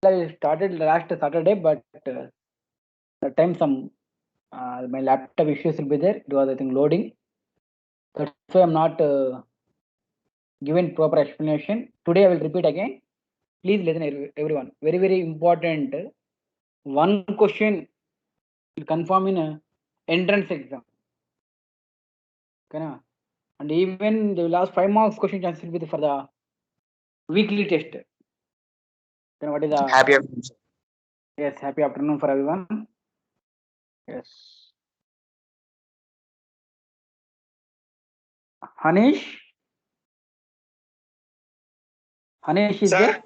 I started last Saturday, but that time some my laptop issues will be there. It was I think loading. That's why I'm not given proper explanation. Today I will repeat again. Please listen, everyone. Very very important. One question will confirm in a entrance exam. Okay, and even they will ask 5 marks question chances will be for the weekly test. Then what is the Happy afternoon, sir. yes? Happy afternoon for everyone. Yes, Hanish. Hanish is Sir, there?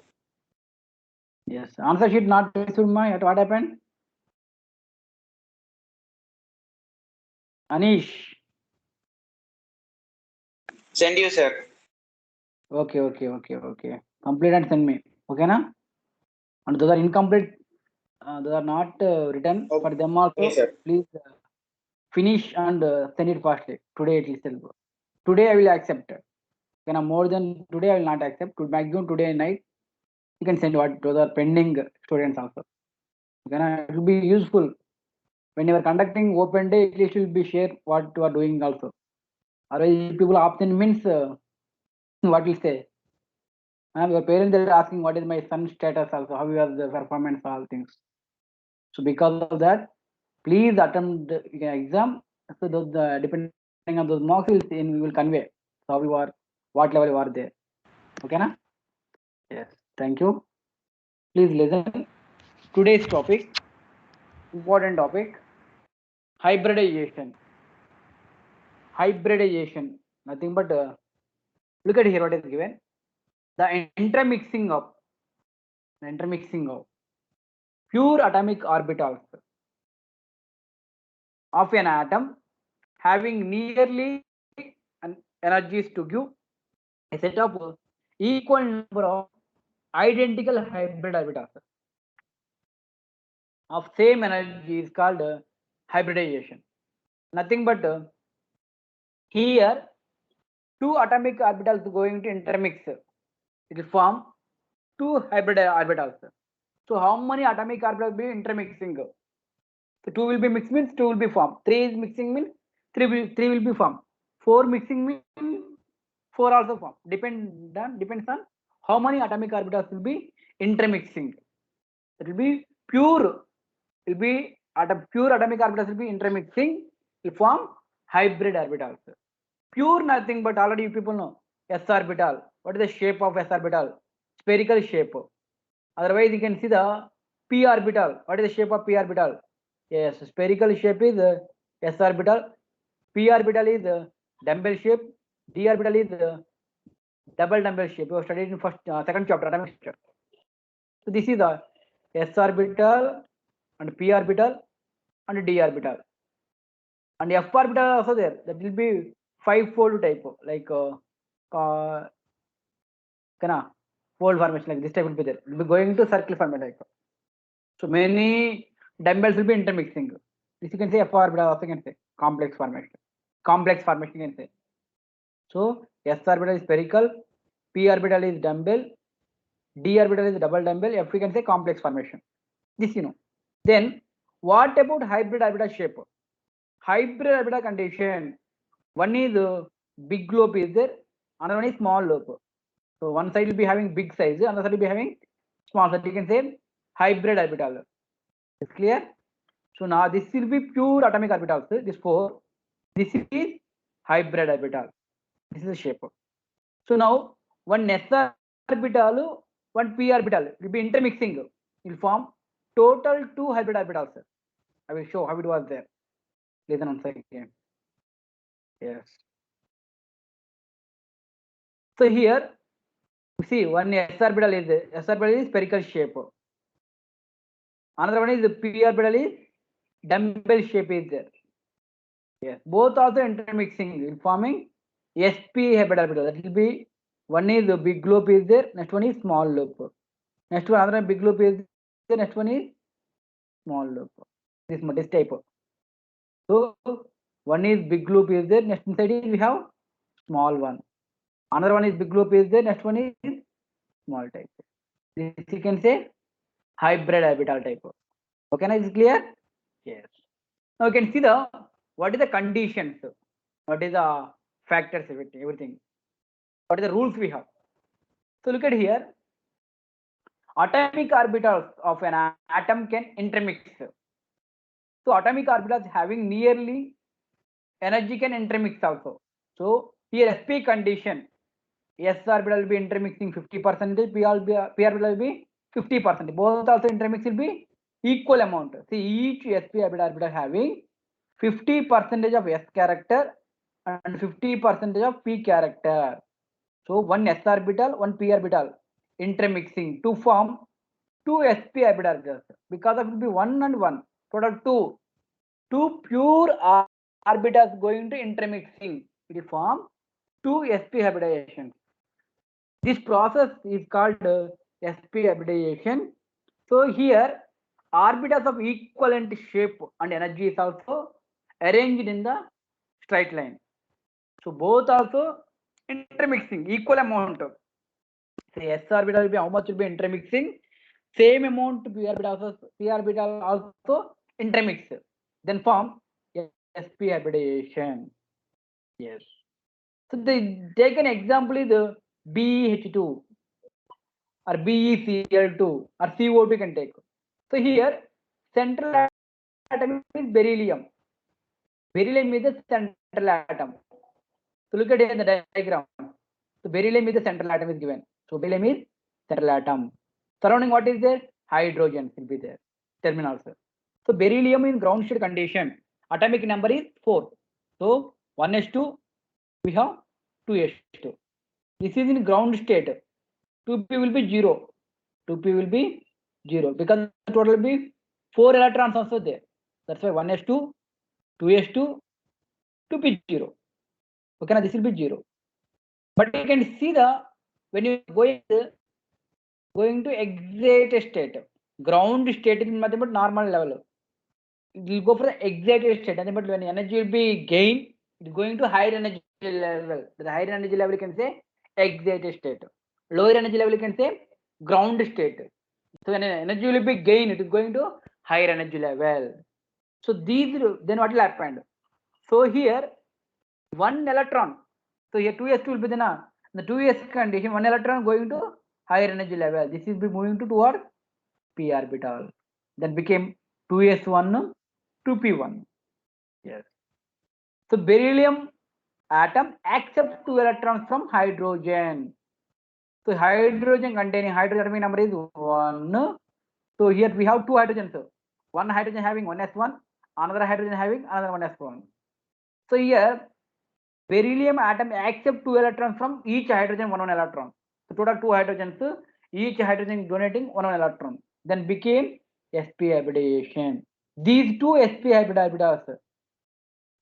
Yes. Answer sheet not received. My what happened? Anish. send you, sir. Okay. Complete and send me. Okay, na? And those are incomplete. Those are not written for them Okay, also. sir. Please finish and send it fastly. Today it is still. Today I will accept. Okay, na? More than today I will not accept. To maximum today night you can send what those are pending students also. Okay, na? It will be useful when you are conducting open day. At least you will be share what you are doing also. Otherwise, people option means what will say. Your parents are asking what is my son's status also, how was the performance, all things. So because of that, please attempt the exam. So those depending on those marks, we will convey. So how you are, what level you are there. Okay, na? Yes. Thank you. Please listen. Today's topic, important topic, hybridization. Hybridization. Nothing but look at here what is given. The intermixing of pure atomic orbitals of an atom having nearly an energies to give a set of equal number of identical hybrid orbitals of same energy is called hybridization. Nothing but here two atomic orbitals going to intermix. It will form two hybrid orbitals. So how many atomic orbitals will be intermixing? So 2 will be mixed means 2 will be formed. 3 is mixing means 3 will be formed. 4 mixing means 4 also formed. Depends on how many atomic orbitals will be intermixing. It will be pure. It will be pure atomic orbitals will be intermixing. Will form hybrid orbitals. Pure nothing but already you people know s orbital. What is the shape of s orbital? Spherical shape. Otherwise you can see the p orbital. What is the shape of p orbital? Yes, spherical shape is s orbital. P orbital is dumbbell shape. D orbital is double dumbbell shape. You have studied in second chapter atomic structure. So this is the s orbital and p orbital and d orbital. And f orbital also there. That will be five-fold type, like fold formation, like this type will be there. It will be going to circle formation like. So many dumbbells will be intermixing. This you can say f orbital also can say complex formation. Complex formation you can say. So s orbital is spherical, p orbital is dumbbell, d orbital is double dumbbell, f we can say complex formation. This you know. Then what about hybrid orbital shape? Hybrid orbital condition. One is big lobe is there, another one is small lobe. So one side will be having big size, another side will be having small size. You can say hybrid orbital. Is clear? So now this will be pure atomic orbitals. This 4. This is hybrid orbital. This is the shape. So now one s orbital, one p orbital will be intermixing. Will form total 2 hybrid orbitals. I will show how it was there. Listen on second. Yes. So here you see one s orbital is spherical shape. Another one is the p orbital is dumbbell shape is there. Yes, both also intermixing, forming sp hybrid orbital. That will be one is the big loop is there, next one is small loop. Next one another big loop is there, next one is small loop. This type. So one is big loop is there, next inside is we have small one. Another one is big loop is there, next one is small type. This you can say hybrid orbital type. Okay, now is it clear? Yes. Now you can see what is the conditions, what is the factors, everything. What are the rules we have? So look at here. Atomic orbitals of an atom can intermix. So atomic orbitals having nearly energy can intermix also. So here sp condition, s orbital will be intermixing 50%, p orbital will be 50%. Both also intermix will be equal amount. See, each sp orbital having 50% of s character and 50% of p character. So one s orbital, one p orbital intermixing to form two sp orbitals, because of it will be 1 and 1, total 2 pure orbitals going to intermixing. It will form two sp hybridization. This process is called sp hybridization. So here orbitals of equivalent shape and energy is also arranged in the straight line. So both also intermixing equal amount. Say s orbital will be how much will be intermixing, same amount p orbital also intermix, then form sp hybridization. Yes. So they take an example is the BeH2 or BeCl2 or CO2 can take. So here central atom is beryllium. Beryllium is the central atom. So look at it in the diagram. So beryllium is the central atom is given. So beryllium is central atom. Surrounding what is there? Hydrogen will be there. Terminals. So beryllium in ground state condition. Atomic number is 4. So 1s2 we have 2s2. This is in ground state. 2p will be 0. 2p will be 0 because the total will be 4 electrons also there. That's why 1s2, 2s2, 2p0. Okay, now this will be 0. But you can see when you going to excited state, ground state is nothing but normal level. It will go for the excited state, nothing but when energy will be gained, it is going to higher energy level. The higher energy level you can say excited state. Lower energy level you can say ground state. So when energy will be gained, it is going to higher energy level. So these, then what will happen? So here one electron. So here 2s2 will be the 2s condition, one electron going to higher energy level. This is be moving to towards p orbital. Then became 2s1, 2p1. Yes. So beryllium atom accepts 2 electrons from hydrogen. So hydrogen containing hydrogen atomic number is 1. So here we have 2 hydrogens. One hydrogen having 1s1, another hydrogen having another 1s1. So here beryllium atom accept 2 electrons from each hydrogen, 1 electron. So total 2 hydrogens, each hydrogen donating 1 electron. Then became sp hybridization. These two sp hybridizers.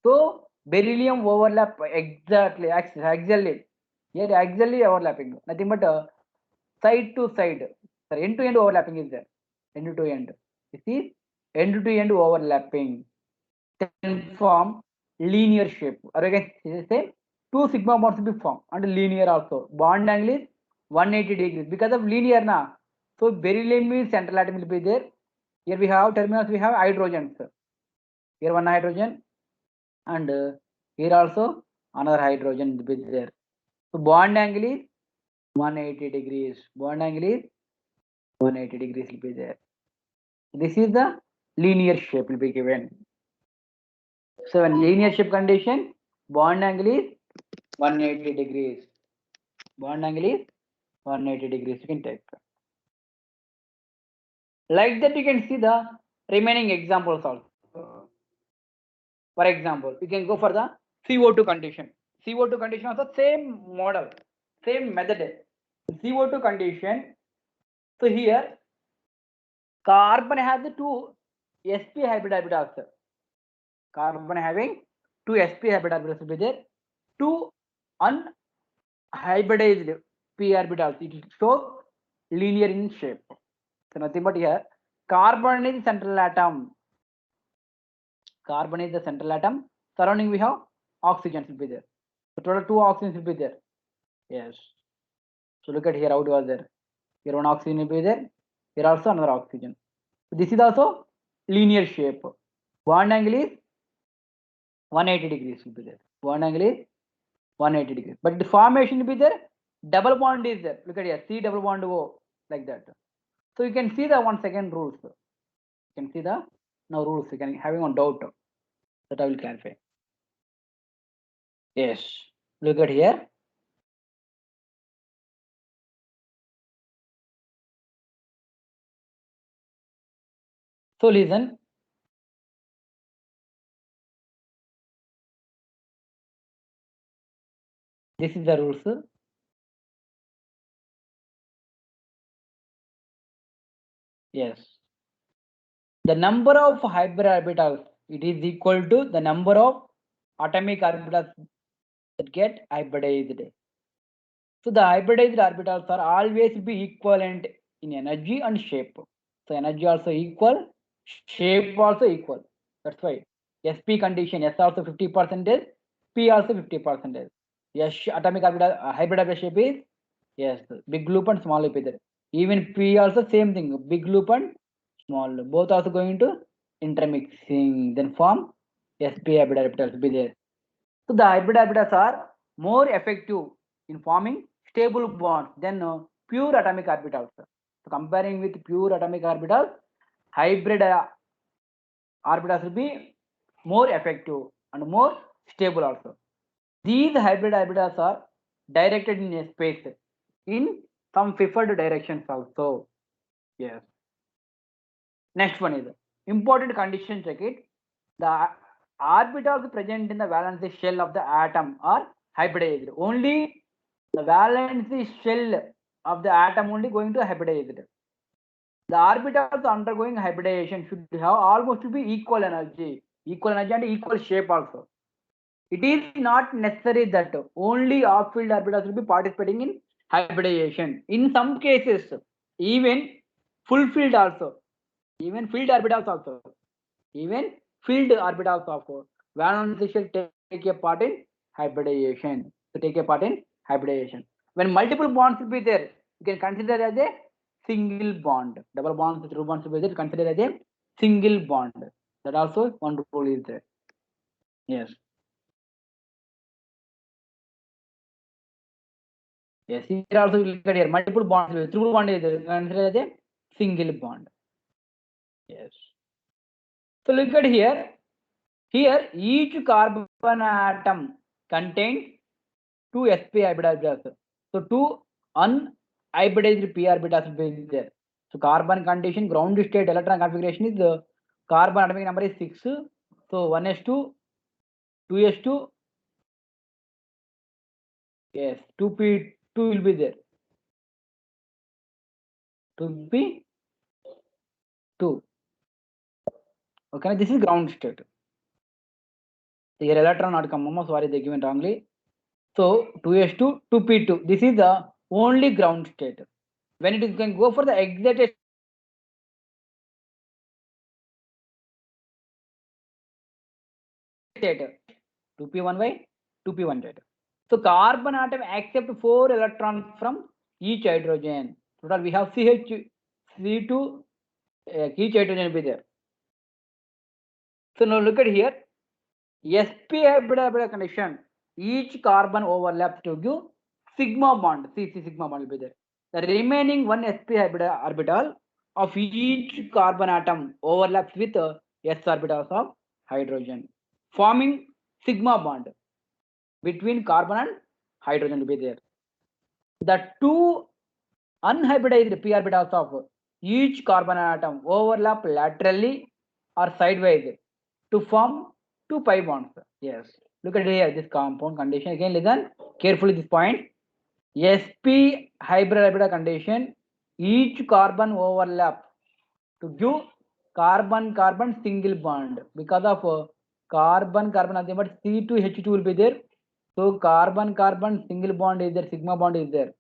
So beryllium overlap exactly, axially. Here axially overlapping. Nothing but side to side. Sorry, end to end overlapping is there. End to end. This is end to end overlapping. Then form linear shape. Or again, say two sigma bonds will be formed and linear also. Bond angle is 180 degrees because of linear na. So beryllium is central atom will be there. Here we have terminals. We have hydrogens. Here one hydrogen and here also another hydrogen will be there. So bond angle is 180 degrees. Bond angle is 180 degrees will be there. This is the linear shape will be given. So in linear shape condition, bond angle is 180 degrees. Bond angle is 180 degrees. You can take. Like that, you can see the remaining examples also. For example, you can go for the CO2 condition. CO2 condition also same model, same method. CO2 condition. So here, carbon has the two sp hybrid orbitals. Carbon having two sp hybrid orbitals will be there. Two unhybridized p orbitals. It shows linear in shape. So nothing but here, carbon is central atom. Carbon is the central atom. Surrounding we have oxygens will be there. So total 2 oxygens will be there. Yes. So look at here how it was there. Here one oxygen will be there. Here also another oxygen. This is also linear shape. Bond angle is 180 degrees will be there. Bond angle is 180 degrees. But the formation will be there. Double bond is there. Look at here. C double bond O like that. So you can see the 1 second rules. You can see the now rules. You can having one doubt that I will clarify. Yes. Look at here. So listen. This is the rules. Yes. The number of hybrid orbitals, it is equal to the number of atomic orbitals that get hybridized. So the hybridized orbitals are always be equivalent in energy and shape. So energy also equal, shape also equal. That's why sp condition, s also 50%, p also 50%. Yes, atomic orbital hybrid orbital shape is yes, big loop and small loop is there. Even p also same thing, big loop and small loop. Both also going to intermixing, then form sp hybrid orbitals be there. So the hybrid orbitals are more effective in forming stable bonds than pure atomic orbitals. So comparing with pure atomic orbitals, hybrid orbitals will be more effective and more stable also. These hybrid orbitals are directed in a space in some preferred directions also. Yes. Next one is important condition, check it. The orbitals present in the valence shell of the atom are hybridized. Only the valence shell of the atom only going to hybridized. The orbitals undergoing hybridization should have almost to be equal energy and equal shape also. It is not necessary that only off-field orbitals will be participating in hybridization. In some cases, even full field also, even field orbitals also, even field orbitals also, valence shell take a part in hybridization. To take a part in hybridization. When multiple bonds will be there, you can consider as a single bond. Double bonds, triple bonds will be there, consider as a single bond. That also one rule is there. Yes. Yes, here also we look at here multiple bonds, triple bond is considered as a single bond. Yes. So look at here. Here each carbon atom contains two sp orbitals. So two unhybridized p orbitals will be there. So carbon condition ground state electron configuration is the carbon atomic number is 6. So 1s2, 2s2, yes, 2p2 will be there. 2p2. Okay, this is ground state. Here electron not come, sorry, they given wrongly. So 2s2, 2p2. This is the only ground state. When it is going to go for the excited state, 2p1y, 2p1z. So carbon atom accept 4 electrons from each hydrogen. Total we have C2, each hydrogen will be there. So now look at here. sp hybrid condition. Each carbon overlaps to give sigma bond. CC sigma bond will be there. The remaining one sp hybrid orbital of each carbon atom overlaps with s orbitals of hydrogen, forming sigma bond between carbon and hydrogen will be there. The two unhybridized p orbitals of each carbon atom overlap laterally or sideways to form two pi bonds. Yes. Look at here, this compound condition. Again, listen carefully this point. sp hybrid condition, each carbon overlap to give carbon single bond because of carbon nothing but C2H2 will be there. So carbon single bond is there, sigma bond is there,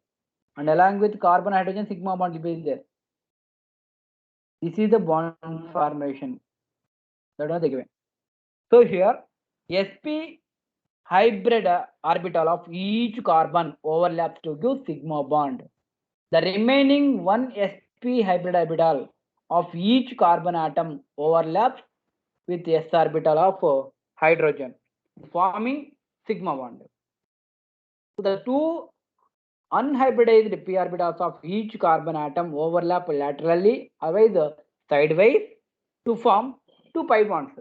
and along with carbon hydrogen sigma bond will be there. This is the bond formation. That was the given. So here sp hybrid orbital of each carbon overlaps to give sigma bond. The remaining one sp sp hybrid orbital of each carbon atom overlaps with s orbital of hydrogen, forming sigma bond. So the two unhybridized p orbitals of each carbon atom overlap laterally, otherwise sideways, to form two pi bonds.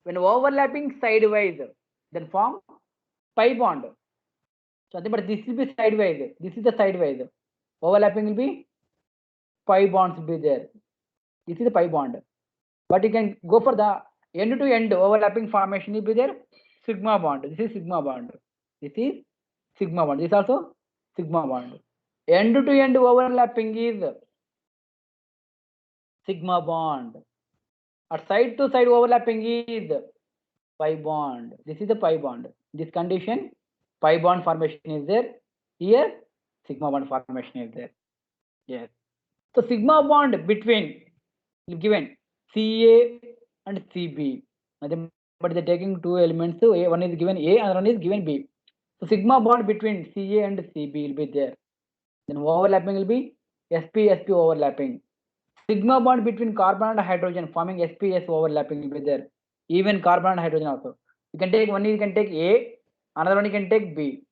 When overlapping sideways, then form pi bond. So, but this will be sideways. This is the sideways. Overlapping will be pi bonds will be there. This is the pi bond. But you can go for the end to end overlapping formation will be there. Sigma bond. This is sigma bond. This is sigma bond. This is also sigma bond. End to end overlapping is sigma bond. Or side to side overlapping is pi bond. This is the pi bond. This condition, pi bond formation is there. Here, sigma bond formation is there. Yes. So sigma bond between given Ca and Cb. But they're taking two elements. So one is given A, and one is given B. So sigma bond between Ca and Cb will be there. Then overlapping will be sp-sp overlapping. Sigma bond between carbon and hydrogen forming sp-s overlapping will be there. Even carbon and hydrogen also. You can take one. You can take A. Another one you can take B.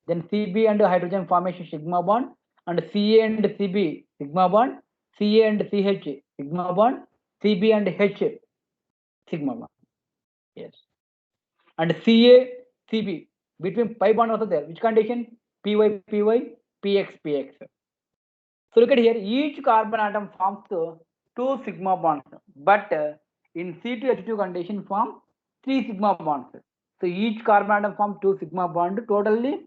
Then Cb and hydrogen formation sigma bond, and Ca and Cb sigma bond. Ca and CH sigma bond. Cb and H sigma bond. Yes. And Ca Cb between pi bond also there. Which condition? Py Py Px Px. So look at here. Each carbon atom forms two sigma bonds, but in C2H2 condition form three sigma bonds. So each carbon atom forms two sigma bond. Totally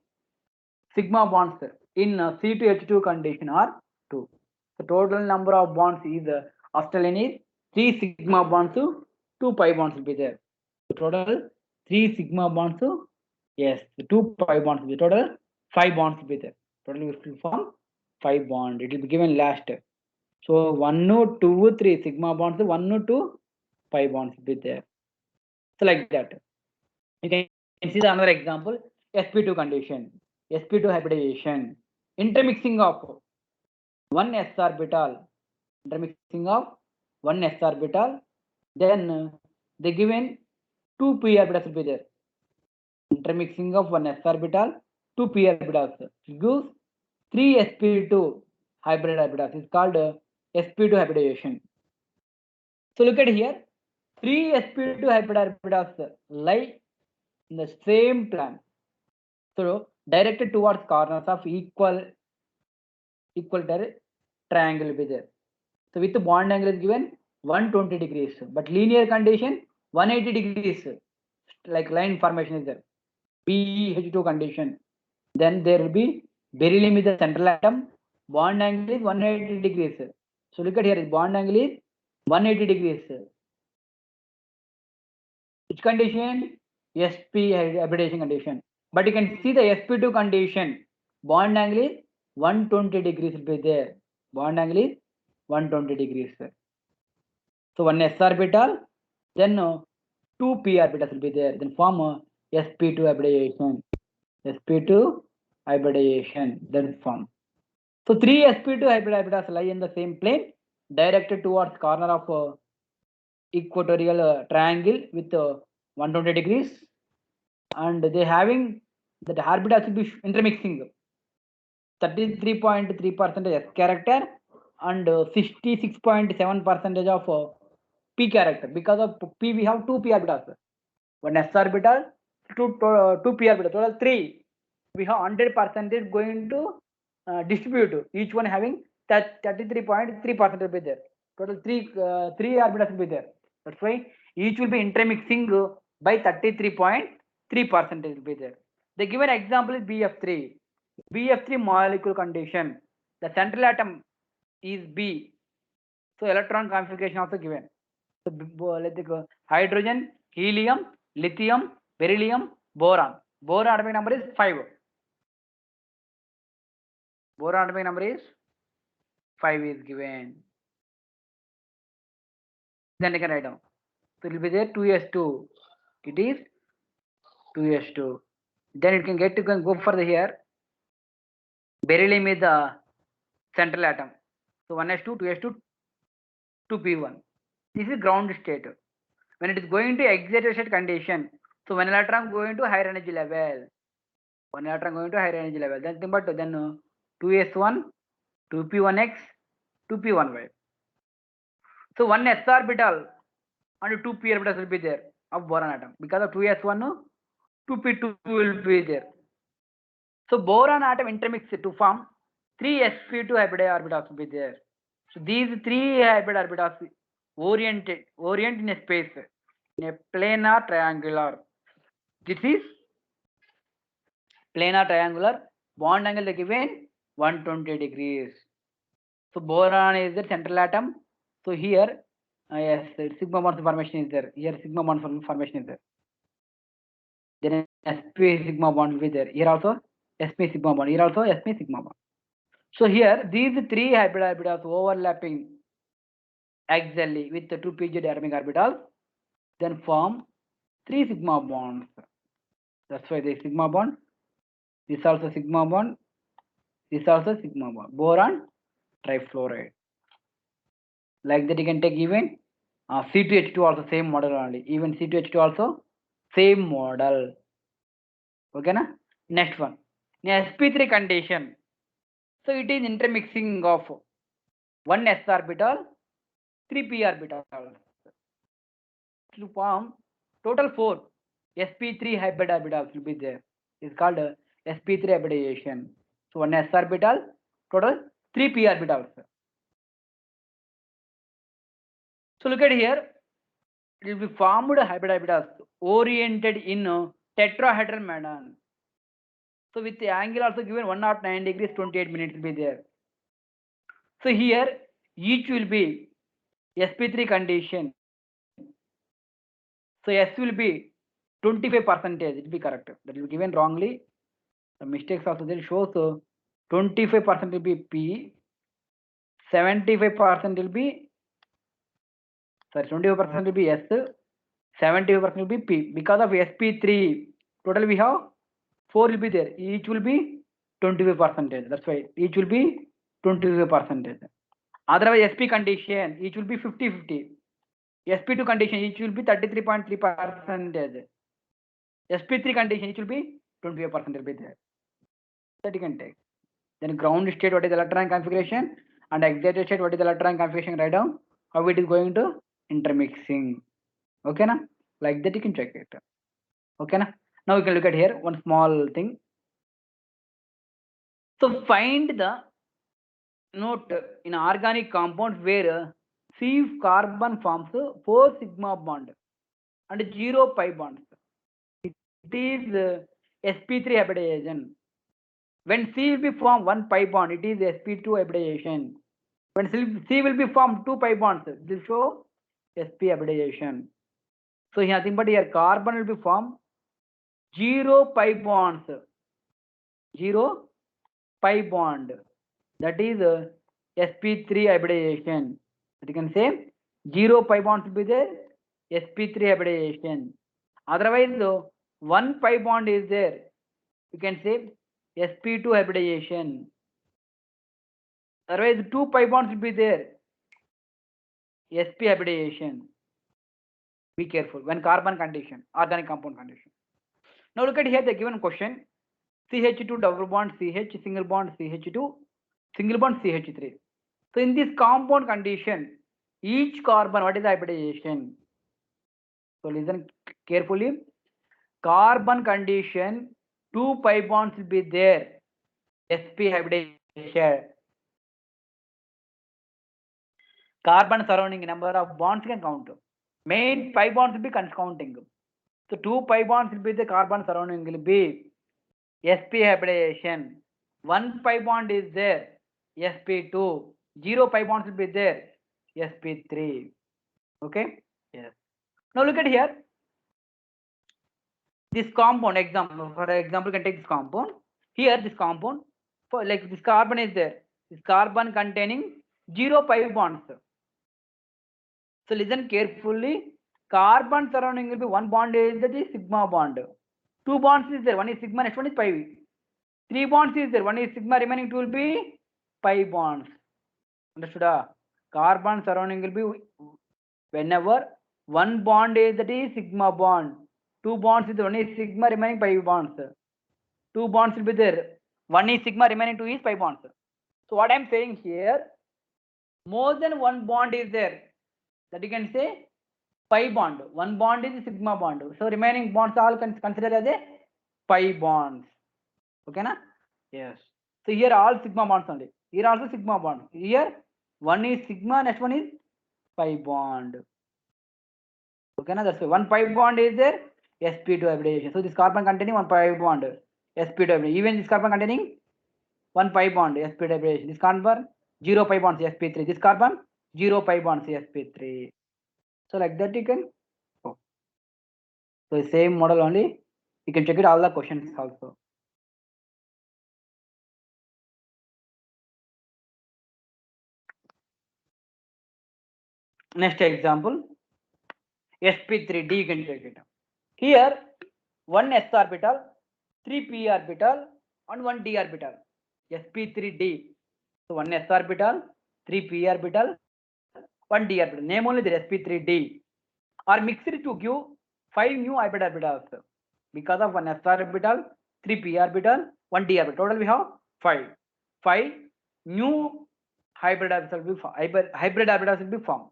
sigma bonds in C2H2 condition are 2. The total number of bonds is Australian is 3 sigma bonds to 2 pi bonds will be there. The total 3 sigma bonds to, yes, 2 pi bonds will be total 5 bonds will be there. Total will form 5 bond. It will be given last. So 1, 2, 3 sigma bonds, 1, 2 pi bonds will be there. So like that. You can see the another example, sp2 condition, sp2 hybridization, intermixing of one s orbital, intermixing of one s orbital, then they given two p orbitals will be there. Intermixing of one s orbital, two p orbitals gives three sp2 hybrid orbitals. It's called sp2 hybridization. So look at here, three sp2 hybrid orbitals lie in the same plane. So directed towards corners of equal triangle will be there. So with the bond angle is given 120 degrees, but linear condition 180 degrees, like line formation is there. BeH2 condition. Then there will be beryllium is the central atom. Bond angle is 180 degrees. So look at here, bond angle is 180 degrees. Which condition? sp hybridization condition. But you can see the sp2 condition. Bond angle is 120 degrees will be there. Bond angle is 120 degrees. So one s orbital, then two p orbitals will be there. Then form sp2 hybridization. sp2 hybridization. Then form. So three sp2 hybrid orbitals lie in the same plane, directed towards corner of equatorial triangle with 120 degrees, and they having that orbitals will be intermixing 33.3% S character and 66.7% of P character. Because of P we have two P orbitals, one S orbital, two P orbital, total 3. We have 100% going to distribute, each one having that 33.3% will be there. Total three orbitals will be there. That's why each will be intermixing by 33.3% will be there. The given example is BF3. BF3 molecule condition. The central atom is B. So electron configuration also given. So let's go hydrogen, helium, lithium, beryllium, boron. Boron atomic number is 5. Boron atomic number is 5 is given. Then you can write down. So it will be there 2s2. It is 2s2. Then it can get to go further here. Beryllium is the central atom. So 1s2, 2s2, 2p1. This is ground state. When it is going to excited state condition, so one electron going to higher energy level. One electron going to higher energy level. Then 2s1, 2p1x, 2p1y. So one s orbital and two p orbitals will be there of boron atom. Because of 2s1, 2p2 will be there. So boron atom intermix to form 3 sp2 hybrid orbitals will be there. So these 3 hybrid orbitals orient in a space, in a planar triangular. This is planar triangular. Bond angle is given 120 degrees. So boron is the central atom. So here, yes, sigma bond formation is there. Here sigma bond formation is there. Then sp sigma bond will be there. Here also sp sigma bond. Here also sp sigma bond. So here these 3 hybrid orbitals overlapping axially with the 2 pz atomic orbitals, then form 3 sigma bonds. That's why the sigma bond. This also sigma bond. This also sigma bond. Boron trifluoride. Like that you can take even C2H2 also same model only. Even C2H2 also same model. Okay na? Next one. In sp3 condition. So it is intermixing of 1 s orbital, 3 p orbitals to form total 4 sp3 hybrid orbitals will be there. It's called sp3 hybridization. So 1 s orbital, total 3 p orbitals. So look at here. It will be formed hybrid orbitals oriented in tetrahedral manner. So with the angle also given 109 degrees 28 minutes will be there. So here each will be sp3 condition. So S will be 25%. It will be correct. That will be given wrongly. The mistakes also there shows 25% will be P, 75% will be 25% will be S, 75% will be P. Because of sp3, total we have 4 will be there. Each will be 25%. That's why each will be 25%. Otherwise sp condition each will be 50-50. sp2 condition each will be 33.3%. sp3 condition each will be 25% will be there. That you can take. Then ground state, what is the electron configuration, and excited state, what is the electron configuration, write down how it is going to intermixing. Okay na? Like that you can check it. Okay na? Now we can look at here one small thing. So find the note in organic compound where C carbon forms 4 sigma bond and 0 pi bonds. It is sp3 hybridization. When C will be formed 1 pi bond, it is sp2 hybridization. When C will be formed 2 pi bonds, it will show sp hybridization. So here nothing but here carbon will be formed 0 pi bonds. 0 pi bond. That is sp3 hybridization. That you can say 0 pi bonds will be there, sp3 hybridization. Otherwise, 1 pi bond is there. You can say sp2 hybridization. Otherwise, 2 pi bonds will be there, sp hybridization. Be careful when carbon condition, organic compound condition. Now look at here the given question. CH2 double bond CH, single bond CH2, single bond CH3. So in this compound condition, each carbon, what is the hybridization? So listen carefully. Carbon condition, 2 pi bonds will be there, sp hybridization. Carbon surrounding number of bonds can count. Main pi bonds will be counting. So 2 pi bonds will be the carbon surrounding will be sp hybridization. 1 pi bond is there, sp2. 0 pi bonds will be there, sp3. Okay? Yes. Now look at here. This compound example, for example, you can take this compound. Here this compound, for like this carbon is there. This carbon containing 0 pi bonds. So listen carefully. Carbon surrounding will be one bond is the sigma bond. 2 bonds is there. One is sigma, next one is pi. 3 bonds is there. One is sigma, remaining 2 will be pi bonds. Understood? Carbon surrounding will be whenever one bond is that is sigma bond, two bonds is one is sigma, remaining pi bonds. Two bonds will be there. One is sigma, remaining two is pi bonds. So what I am saying here, more than one bond is there, that you can say pi bond. One bond is sigma bond. So remaining bonds all considered as a pi bonds. Okay na? Yes. So here all sigma bonds only. Here also sigma bond. Here one is sigma, next one is pi bond. Okay na? That's why one pi bond is there, sp2 hybridization. So this carbon containing one pi bond, sp2 hybridization. Even this carbon containing one pi bond, sp2 hybridization. This carbon 0 pi bonds, sp3. This carbon 0 pi bonds, sp3. So like that you can. Oh. So the same model only. You can check it all the questions also. Next example, sp3d, you can check it. Here, one s orbital, 3 p orbital, and one d orbital. sp3d. So one s orbital, 3 p orbital, one d orbital. Name only the sp3d are mixed to give 5 new hybrid orbitals. Because of one s orbital, 3 p orbital, one d orbital. Total we have 5. 5 new hybrid orbitals will be hybrid orbitals will be formed.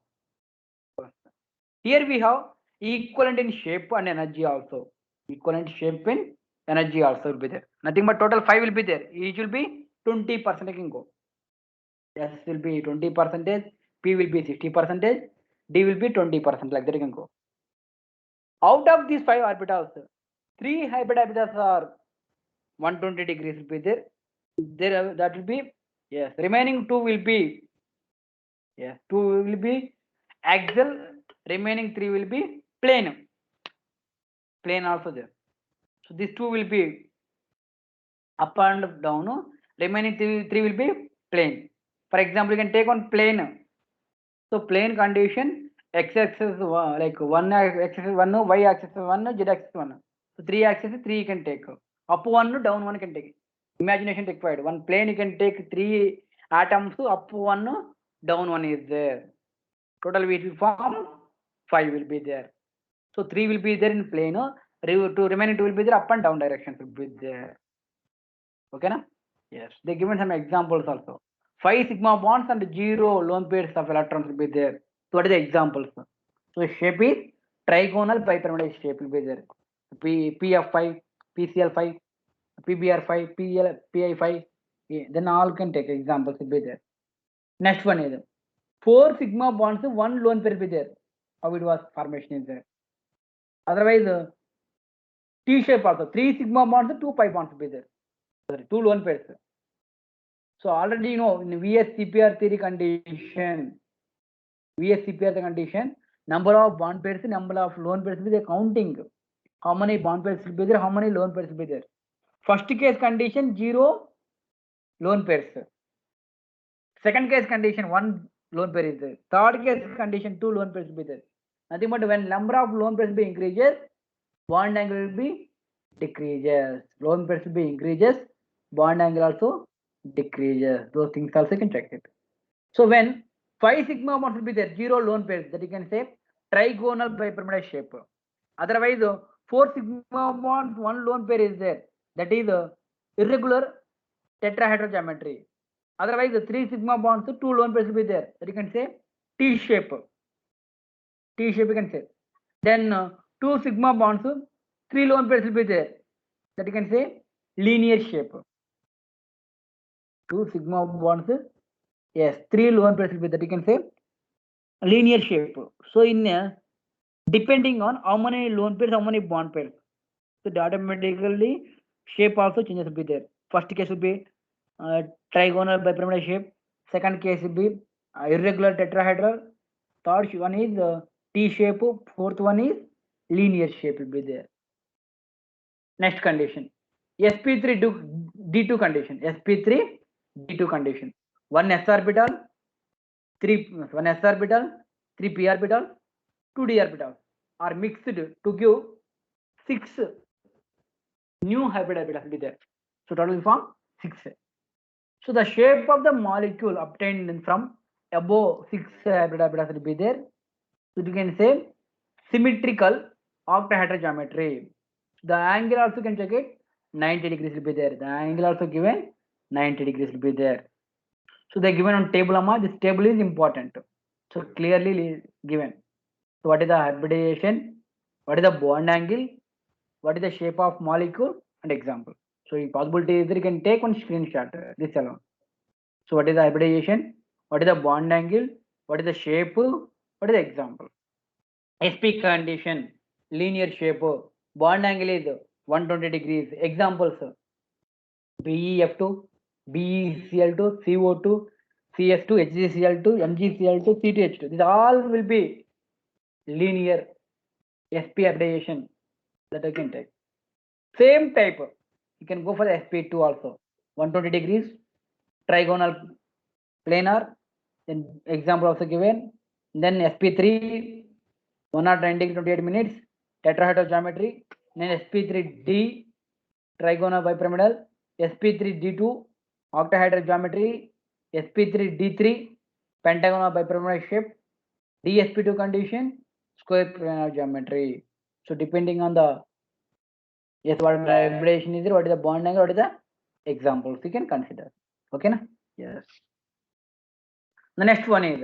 Here we have equivalent in shape and energy also. Equivalent shape and energy also will be there. Nothing but total 5 will be there. Each will be 20% can go. S will be 20%, P will be 60%, D will be 20%, like that you can go. Out of these 5 orbitals, 3 hybrid orbitals are 120 degrees will be there. That will be, yes, remaining 2 will be, yes, 2 will be axial, remaining 3 will be plane also there. So these 2 will be up and down, remaining 3 will be plane. For example, you can take on plane. So plane condition, x-axis like 1 axis 1, y axis 1, z axis 1. So 3 axis 3 you can take. Up 1, down 1 can take. Imagination required. One plane you can take 3 atoms, up 1, down 1 is there. Total weight will form 5 will be there. So 3 will be there in plane. Remaining 2 will be there, up and down directions will be there. Okay na? Yes. They given some examples also. 5 sigma bonds and 0 lone pairs of electrons will be there. So what are the examples? So shape is trigonal bipyramidal shape will be there. PF5, PCl5, PBr5, PI5. Yeah, then all can take examples will be there. Next one is 4 sigma bonds, 1 lone pair will be there. How it was formation is there. Otherwise, T shape also 3 sigma bonds, 2 pi bonds will be there. Sorry, 2 lone pairs. So already you know in VSCPR theory condition, number of bond pairs, number of lone pairs will be counting. How many bond pairs will be there, how many lone pairs will be there. First case condition 0 lone pairs. Second case condition 1 lone pair is there. Third case condition 2 lone pairs will be there. Nothing but when number of lone pairs will be increases, bond angle will be decreases. Lone pairs will be increases, bond angle also decreases. Those things also you can check it. So when 5 sigma bonds will be there, 0 lone pairs, that you can say trigonal bipyramidal shape. Otherwise, 4 sigma bonds, 1 lone pair is there. That is irregular tetrahedral geometry. Otherwise, the 3 sigma bonds, 2 lone pairs will be there. That you can say T shape. T shape you can say. Then 2 sigma bonds, 3 lone pairs will be there. That you can say linear shape. 2 sigma bonds, yes, 3 lone pairs will be that you can say linear shape. So in depending on how many lone pairs, how many bond pairs, so automatically shape also changes will be there. First case will be trigonal bipyramidal shape. Second case will be irregular tetrahedral. Third one is T shape. Fourth one is linear shape will be there. Next condition, sp3 d2 condition. sp3 d2 condition. One s orbital, 3 p orbital, 2 d orbital are mixed to give 6 new hybrid orbitals will be there. So total will form 6. So the shape of the molecule obtained from above 6 hybrid orbitals will be there. So you can say symmetrical octahedral geometry. The angle also can check it, 90 degrees will be there. The angle also given 90 degrees will be there. So they given on table amma. This table is important. So clearly given. So what is the hybridization? What is the bond angle? What is the shape of molecule? And example. So if possibility is there, you can take one screenshot. This alone. So what is the hybridization? What is the bond angle? What is the shape? What is the example? SP condition, linear shape, bond angle is 120 degrees. Examples: BeF2, BeCl2, CO2, CS2, HgCl2, MgCl2, C2H2. These all will be linear SP hybridization that I can take. Same type. You can go for the SP2 also. 120 degrees, trigonal planar. Then example also given. Then SP3, 109 degree 28 minutes, tetrahedral geometry. Then SP3D, trigonal bipyramidal. SP3D2, octahedral geometry. SP3D3, pentagonal bipyramidal shape. DSP2 condition, square planar geometry. So depending on the what hybridization is there, what is the bond angle, what is the examples you can consider. Okay na? Yes. The next one is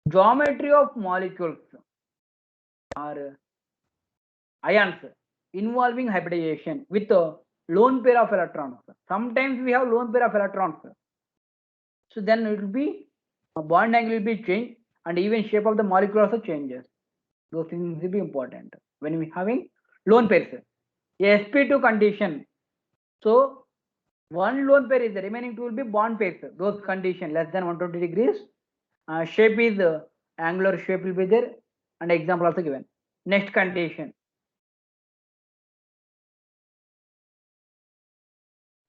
geometry of molecules or ions involving hybridization with a lone pair of electrons. Sometimes we have lone pair of electrons. So then it will be bond angle will be changed and even shape of the molecule also changes. Those things will be important when we having lone pairs. sp2 condition. So one lone pair is the remaining two will be bond pairs. Those condition less than 120 degrees. Shape is angular shape will be there and example also given. Next condition.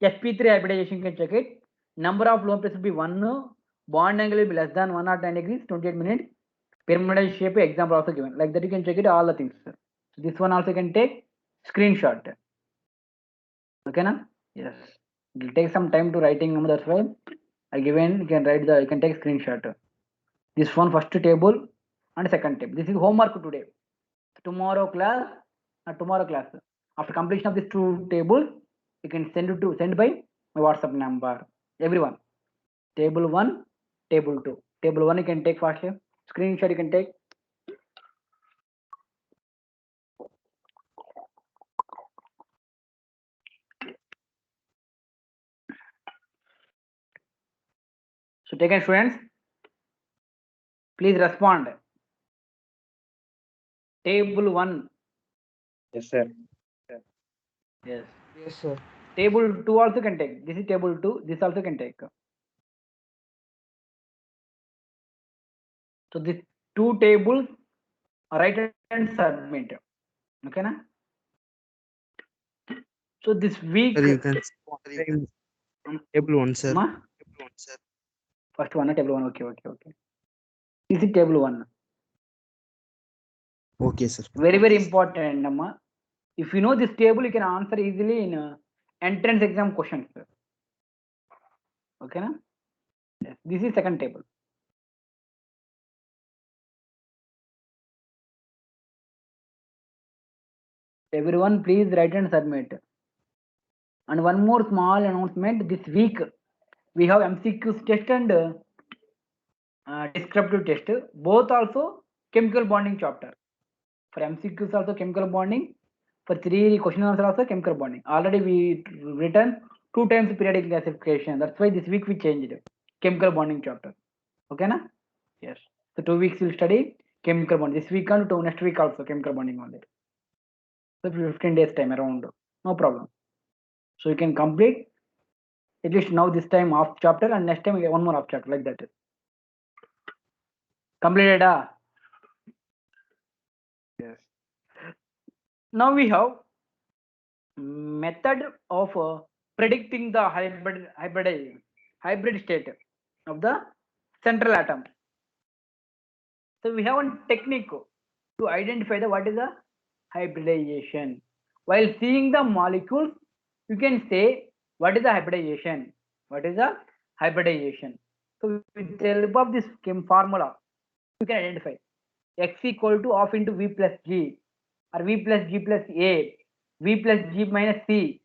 sp3 hybridization can check it. Number of lone pairs will be 1. Bond angle will be less than 109 degrees, 28 minutes. Pyramidal shape example also given. Like that you can check it all the things. So this one also can take screenshot. Okay na? Yes. It will take some time to writing. That's why I given you can write you can take screenshot. This one first table and second table. This is homework today. Tomorrow class. After completion of these two tables, you can send by my WhatsApp number. Everyone. Table 1, table 2. Table 1 you can take fast. Screenshot you can take. So taken students, please respond. Table 1. Yes, sir. Yes. Yes, sir. Table 2 also can take. This is table 2. This also can take. So these two tables write and submit. Okay na? So this week. Sir, you can time table one, sir. Ma? First one, table 1. Okay. This is table 1. Okay, sir. Very important, Amma. If you know this table, you can answer easily in entrance exam questions. Okay na? Yes. This is second table. Everyone, please write and submit. And one more small announcement: this week we have MCQs test and descriptive test. Both also chemical bonding chapter. For MCQs also chemical bonding. For 3 question answer also chemical bonding. Already we written 2 times periodic classification. That's why this week we changed it. Chemical bonding chapter. Okay na? Yes. So 2 weeks we'll study chemical bonding. This week and next week also chemical bonding only. So 15 days time around. No problem. So you can complete at least now this time half chapter and next time one more half chapter like that. Completed. Yes. Now we have method of predicting the hybrid state of the central atom. So we have one technique to identify the what is the hybridization. While seeing the molecules, you can say what is the hybridization. What is the hybridization? So with the help of this formula, you can identify X equal to half into V plus G, or V plus G plus A, V plus G minus C.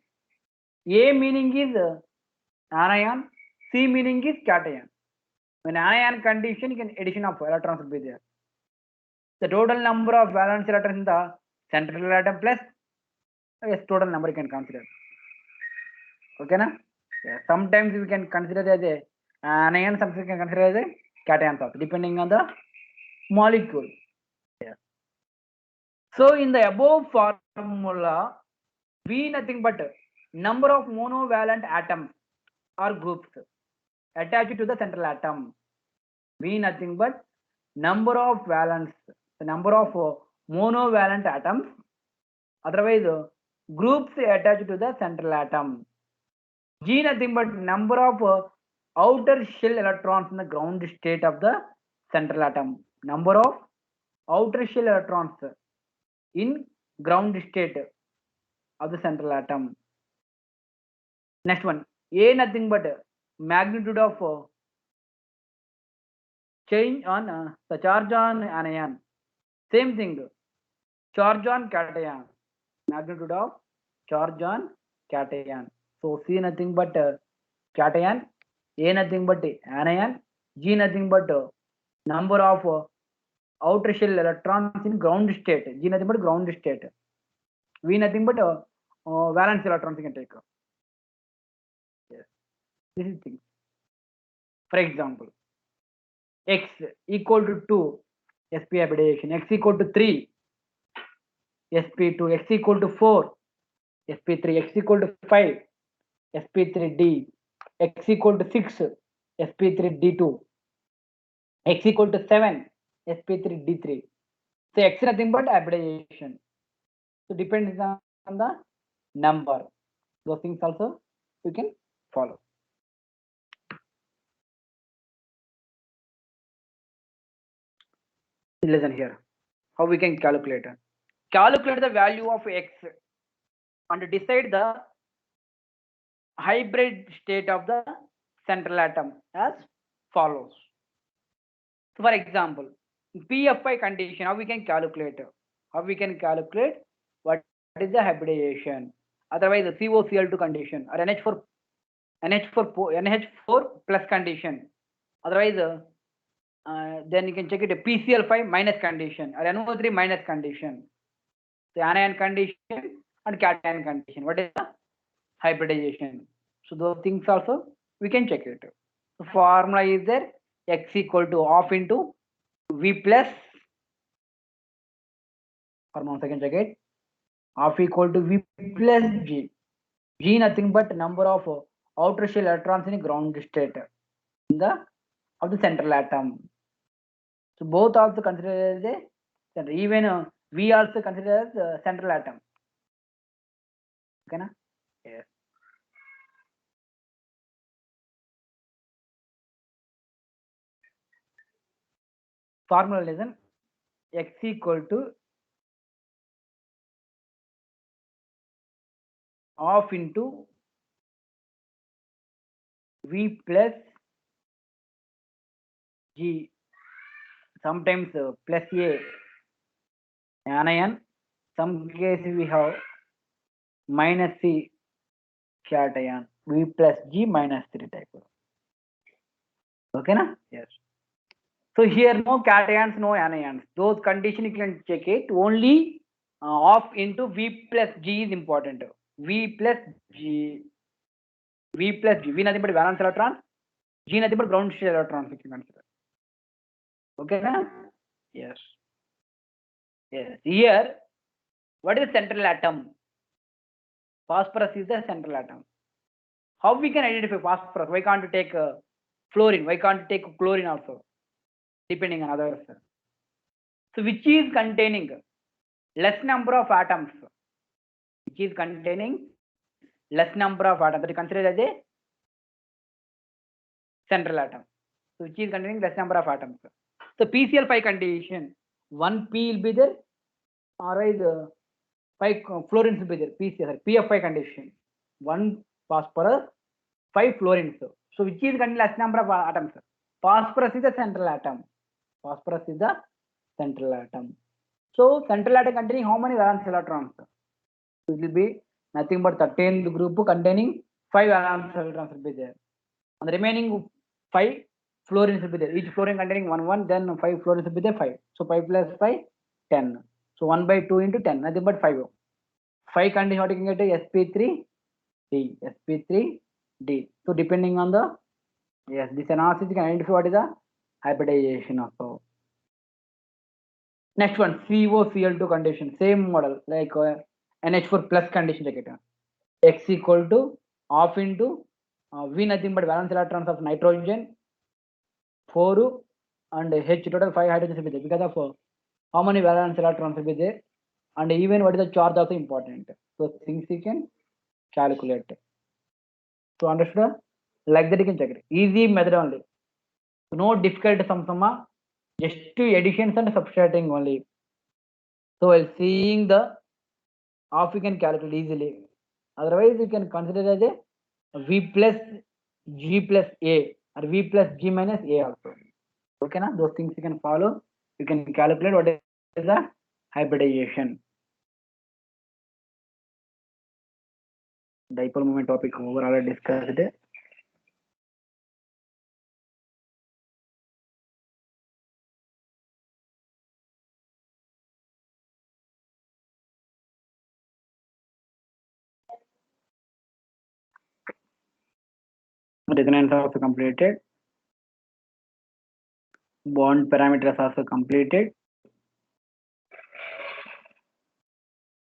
A meaning is anion, C meaning is cation. When anion condition, you can addition of electrons will be there. The total number of valence electrons in the central atom plus yes, total number you can consider. Okay, na? Yeah. Sometimes we can consider as a anion, sometimes we can consider as a cation also, depending on the molecule. Yeah. So in the above formula, V nothing but number of monovalent atoms or groups attached to the central atom. V nothing but number of valence, the number of monovalent atoms, otherwise groups attached to the central atom. G nothing but number of outer shell electrons in the ground state of the central atom. Number of outer shell electrons in ground state of the central atom. Next one, A nothing but magnitude of change on the charge on anion. Same thing, charge on cation, magnitude of charge on cation. So C nothing but cation, A nothing but anion, G nothing but number of outer shell electrons in ground state, G nothing but ground state, V nothing but valence electrons you can take. Yes, this is thing. For example, X equal to 2, sp hybridization, X equal to 3, sp2, X equal to 4, sp3, X equal to 5, sp3d, X equal to 6, sp3d2, X equal to 7, sp3d3. So X nothing but hybridization. So depends on the number. Those things also you can follow. Listen here. How we can calculate? Calculate the value of X and decide the hybrid state of the central atom as follows. So for example, PFI condition, how we can calculate? How we can calculate what is the hybridization? Otherwise, the COCl2 condition or NH4 plus condition. Otherwise, then you can check it a PCl5 minus condition or NO3 minus condition. The anion condition and cation condition. What is the hybridization? So those things also we can check it. The formula is there, X equal to half into V plus, formula once again check it, half equal to V plus G. G nothing but number of outer shell electrons in ground state in the of the central atom. So both also considered as a center. Even V also considered as central atom. Okay, na? Yes. Formula listen, X equal to half into V plus G, sometimes plus A anion, some cases we have minus C cation, V plus G minus 3 type. Okay, na? Yes. So here no cations, no anions. Those condition you can check it. Only half into V plus G is important. V plus G. V plus G. V nothing but valence electron. G nothing but ground state electrons. You can consider. Okay, na? Yes. Yes. Here, what is central atom? Phosphorus is the central atom. How we can identify phosphorus? Why can't you take fluorine? Why can't you take chlorine also? Depending on others. So which is containing less number of atoms? Which is containing less number of atoms, that is considered as a central atom. So which is containing less number of atoms. So PCl5 condition, 1 P will be there, otherwise 5 fluorines will be there. PFI condition, 1 phosphorus, 5 fluorines. So which is containing less number of atoms? Phosphorus is the central atom. Phosphorus is the central atom. So central atom containing how many valence electrons? It will be nothing but 13th group containing 5 valence electrons will be there. And the remaining 5 fluorines will be there. Each fluorine containing 1, then 5 fluorines will be there 5. So 5 plus 5, 10. So 1 by 2 into 10, nothing but 5. 5 contains what you can get sp3d, sp3d. So depending on the, yes, this analysis you can identify what is the hybridization also. Next one, COCl2 condition, same model like NH4 plus condition. X equal to half into V nothing but valence electrons of nitrogen 4 and H total 5 hydrogens will be there because of how many valence electrons will be there, and even what is the charge also important. So things you can calculate. So understood? Like that you can check it. Easy method only. No difficult sum, just two additions and subtracting only. So while seeing the half you can calculate easily. Otherwise you can consider as a V plus G plus A or V plus G minus A also. Okay, na? Those things you can follow. You can calculate what is the hybridization. Dipole moment topic overall discussed. Resonance also completed. Bond parameters also completed.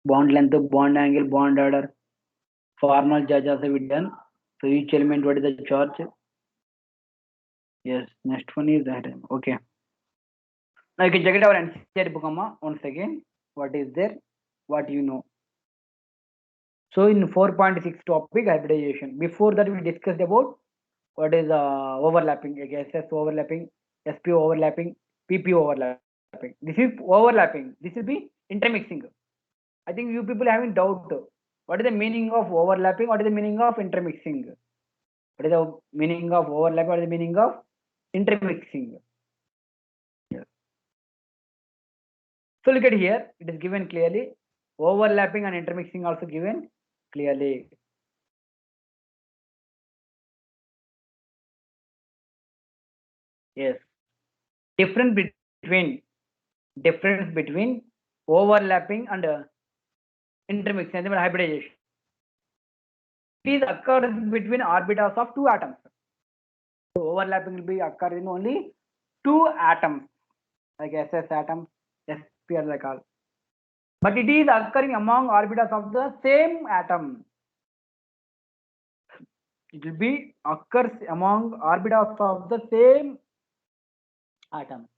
Bond length, bond angle, bond order, formal charge also we done. So each element what is the charge? Yes, next one is that. Okay. Now you can check it out and NCERT book once again. What is there? What you know. So in 4.6 topic hybridization. Before that we discussed about what is overlapping, SS overlapping, SP overlapping, PP overlapping. This is overlapping. This will be intermixing. I think you people are having doubt. What is the meaning of overlapping? What is the meaning of intermixing? What is the meaning of overlapping? What is the meaning of intermixing? Yes. So look at here. It is given clearly. Overlapping and intermixing also given clearly. Yes. Difference between overlapping and intermixing, hybridization. It occurs between orbitals of two atoms. So overlapping will be occurring only two atoms, like SS atoms, SP are like all. But it is occurring among orbitals of the same atom. It will be occurs among orbitals of the same atom.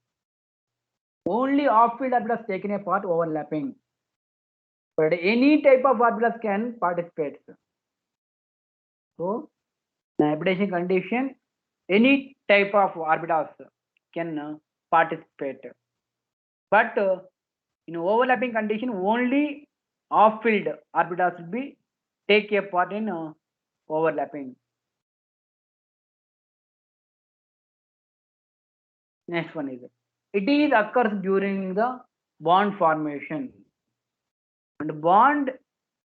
Only off-field orbitals taken a part overlapping. But any type of orbitals can participate. So, in hybridization condition, any type of orbitals can participate. But in overlapping condition, only off-field orbitals will be take a part in overlapping. Next one is it is occurs during the bond formation, and bond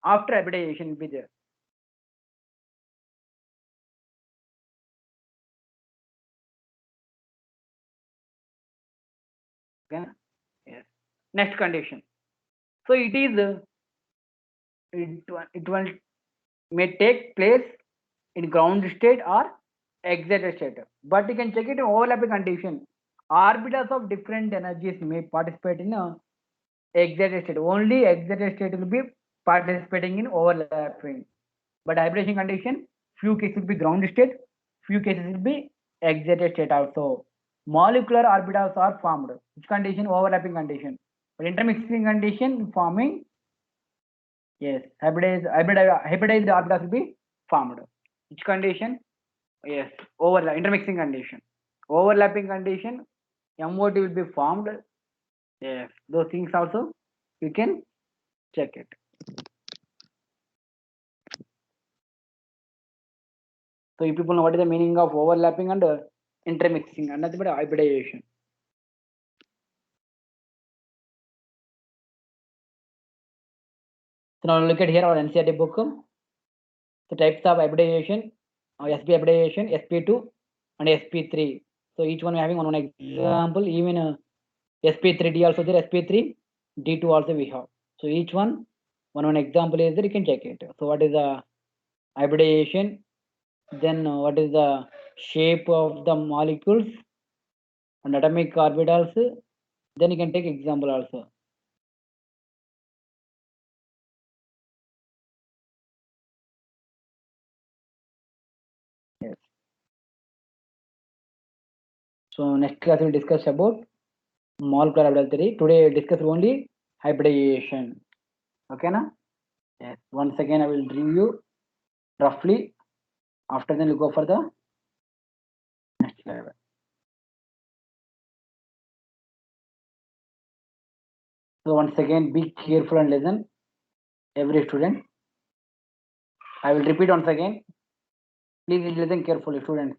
after hybridization will be there. Okay. Yes. Next condition. So it is it will may take place in ground state or excited state. But you can check it in overlapping condition. Orbitals of different energies may participate in a excited state. Only excited state will be participating in overlapping. But hybridization condition, few cases will be ground state, few cases will be excited state also. Molecular orbitals are formed. Which condition? Overlapping condition. But intermixing condition forming, yes, hybridized orbitals will be formed. Which condition? Yes, intermixing condition. Overlapping condition, MOT will be formed. Yes, those things also you can check it. So you people know what is the meaning of overlapping and intermixing and nothing but hybridization. So now look at here our NCERT book. The types of hybridization, SP hybridization, SP2 and SP3. So each one having one example. Even SP3D also there, SP3D2 also we have. So each one example is there. You can check it. So what is the hybridization? Then what is the shape of the molecules and atomic orbitals? Then you can take example also. Yes. So next class we will discuss about molecular orbital theory. Today we discuss only hybridization. Okay, na? Yes. Once again I will review roughly. After then we go for the next level. So once again be careful and listen, every student. I will repeat once again. Please listen carefully, students.